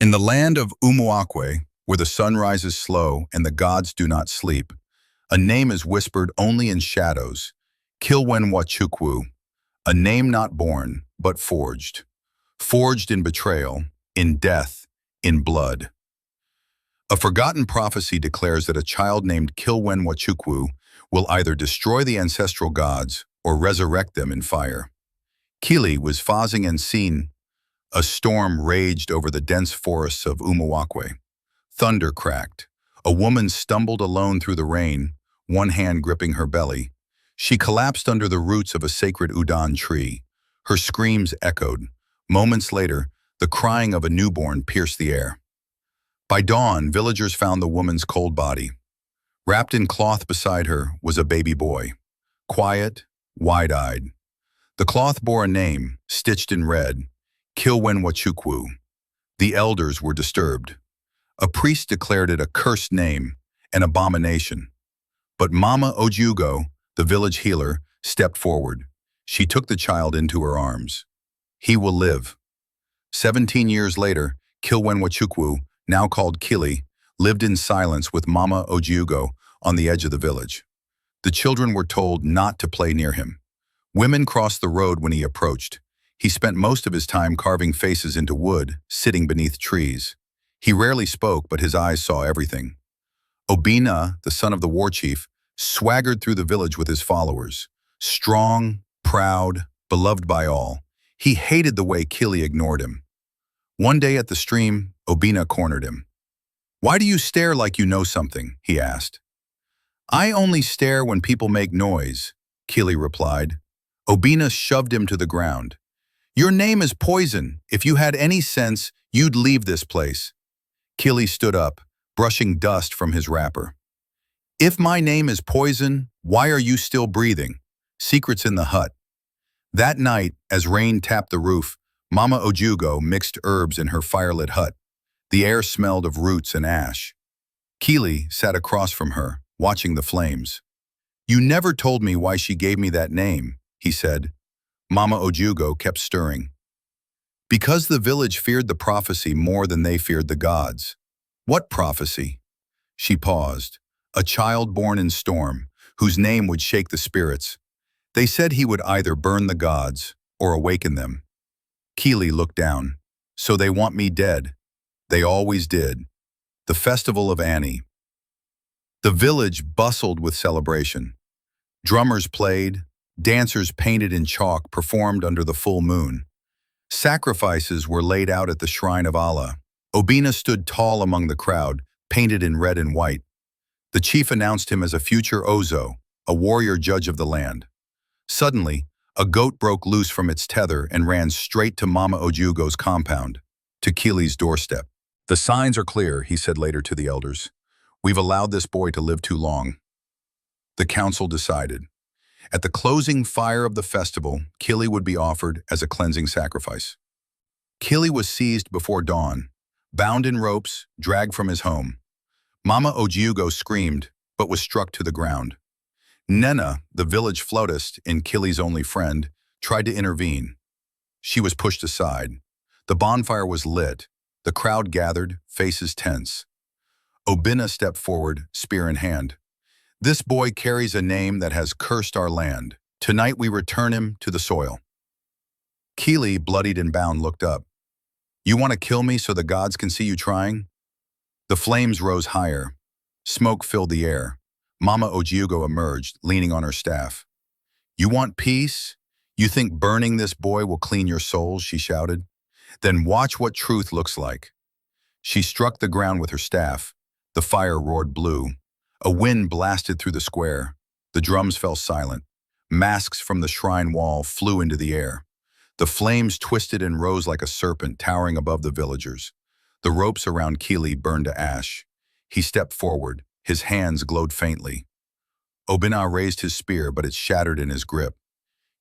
In the land of Umuakwe, where the sun rises slow and the gods do not sleep, a name is whispered only in shadows, Killwenwachukwu, a name not born, but forged. Forged in betrayal, in death, in blood. A forgotten prophecy declares that a child named Killwenwachukwu will either destroy the ancestral gods or resurrect them in fire. Kili was phasing and seen. A storm raged over the dense forests of Umuakwe. Thunder cracked. A woman stumbled alone through the rain, one hand gripping her belly. She collapsed under the roots of a sacred udan tree. Her screams echoed. Moments later, the crying of a newborn pierced the air. By dawn, villagers found the woman's cold body. Wrapped in cloth beside her was a baby boy, quiet, wide-eyed. The cloth bore a name, stitched in red, Killwenwachukwu. The elders were disturbed. A priest declared it a cursed name, an abomination. But Mama Ojugo, the village healer, stepped forward. She took the child into her arms. He will live. 17 years later, Killwenwachukwu, now called Kili, lived in silence with Mama Ojugo on the edge of the village. The children were told not to play near him. Women crossed the road when he approached. He spent most of his time carving faces into wood, sitting beneath trees. He rarely spoke, but his eyes saw everything. Obina, the son of the war chief, swaggered through the village with his followers. Strong, proud, beloved by all. He hated the way Kili ignored him. One day at the stream, Obina cornered him. "Why do you stare like you know something?" he asked. "I only stare when people make noise," Kili replied. Obina shoved him to the ground. "Your name is poison. If you had any sense, you'd leave this place." Kili stood up, brushing dust from his wrapper. "If my name is poison, why are you still breathing? Secrets in the hut." That night, as rain tapped the roof, Mama Ojugo mixed herbs in her firelit hut. The air smelled of roots and ash. Kili sat across from her, watching the flames. "You never told me why she gave me that name," he said. Mama Ojugo kept stirring. "Because the village feared the prophecy more than they feared the gods." "What prophecy?" She paused. "A child born in storm, whose name would shake the spirits. They said he would either burn the gods or awaken them." Kili looked down. "So they want me dead." They always did. The Festival of Annie. The village bustled with celebration. Drummers played, dancers painted in chalk performed under the full moon. Sacrifices were laid out at the shrine of Allah. Obina stood tall among the crowd, painted in red and white. The chief announced him as a future Ozo, a warrior judge of the land. Suddenly, a goat broke loose from its tether and ran straight to Mama Ojugo's compound, to Kili's doorstep. "The signs are clear," he said later to the elders. "We've allowed this boy to live too long." The council decided. At the closing fire of the festival, Kili would be offered as a cleansing sacrifice. Kili was seized before dawn, bound in ropes, dragged from his home. Mama Ojugo screamed, but was struck to the ground. Nena, the village flautist and Kili's only friend, tried to intervene. She was pushed aside. The bonfire was lit. The crowd gathered, faces tense. Obina stepped forward, spear in hand. "This boy carries a name that has cursed our land. Tonight we return him to the soil." Kili, bloodied and bound, looked up. "You want to kill me so the gods can see you trying?" The flames rose higher. Smoke filled the air. Mama Ojugo emerged, leaning on her staff. "You want peace? You think burning this boy will clean your souls?" she shouted. "Then watch what truth looks like." She struck the ground with her staff. The fire roared blue. A wind blasted through the square. The drums fell silent. Masks from the shrine wall flew into the air. The flames twisted and rose like a serpent towering above the villagers. The ropes around Kili burned to ash. He stepped forward. His hands glowed faintly. Obina raised his spear, but it shattered in his grip.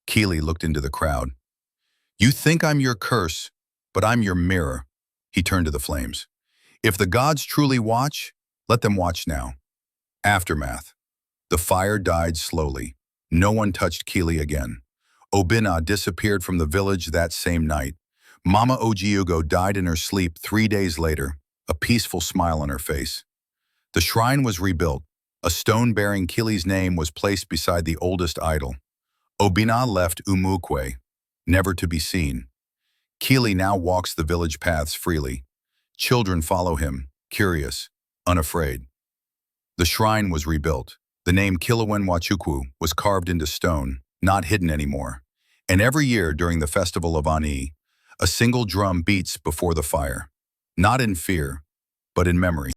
Kili looked into the crowd. "You think I'm your curse, but I'm your mirror." He turned to the flames. "If the gods truly watch, let them watch now." Aftermath. The fire died slowly. No one touched Kili again. Obina disappeared from the village that same night. Mama Ojiugo died in her sleep 3 days later, a peaceful smile on her face. The shrine was rebuilt. A stone bearing Kili's name was placed beside the oldest idol. Obina left Umukwe, never to be seen. Kili now walks the village paths freely. Children follow him, curious, unafraid. The shrine was rebuilt. The name Killwenwachukwu was carved into stone, not hidden anymore. And every year during the festival of Ani, a single drum beats before the fire, not in fear, but in memory.